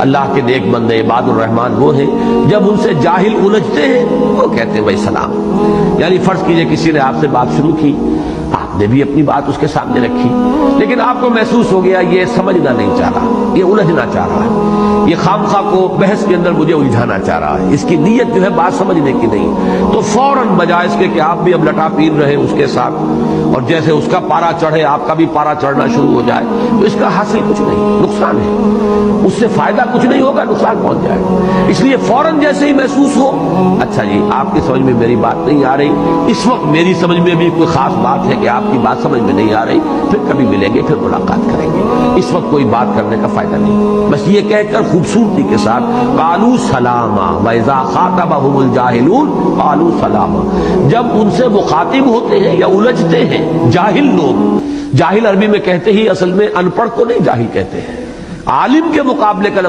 اللہ کے نیک بندے عباد الرحمان وہ ہیں جب ان سے جاہل الجھتے ہیں وہ کہتے ہیں بھائی سلام. یعنی فرض کیجئے کسی نے آپ سے بات شروع کی، آپ نے بھی اپنی بات اس کے سامنے رکھی، لیکن آپ کو محسوس ہو گیا یہ سمجھنا نہیں چاہ رہا، یہ الجھنا چاہ رہا ہے، یہ خامخواہ کو بحث کے اندر مجھے الجھانا چاہ رہا ہے، اس کی نیت جو ہے بات سمجھنے کی نہیں، تو فوراً بجائے اس کے کہ آپ بھی اب لٹا پیر رہے اس کے ساتھ اور جیسے اس کا پارا چڑھے آپ کا بھی پارا چڑھنا شروع ہو جائے، تو اس کا حاصل کچھ نہیں، نقصان ہے، اس سے فائدہ کچھ نہیں ہوگا، نقصان پہنچ جائے گا. اس لیے فوراً جیسے ہی محسوس ہو اچھا جی آپ کی سمجھ میں میری بات نہیں آ رہی، اس وقت میری سمجھ میں بھی کوئی خاص بات ہے کہ آپ کی بات سمجھ میں نہیں آ رہی، پھر کبھی ملیں گے، پھر ملاقات کریں گے، اس وقت کوئی بات کرنے کا فائدہ نہیں. بس یہ کہہ کر خوبصورتی کے ساتھ قالوا سلاما وَإِذَا خَاطَبَهُمُ الْجَاهِلُونَ قَالُوا سَلَامًا. جب ان سے مخاطب ہوتے ہیں یا الجھتے ہیں جاہل لوگ، جاہل عربی میں کہتے ہی اصل میں ان پڑھ کو نہیں جاہل کہتے ہیں، عالم کے مقابلے کا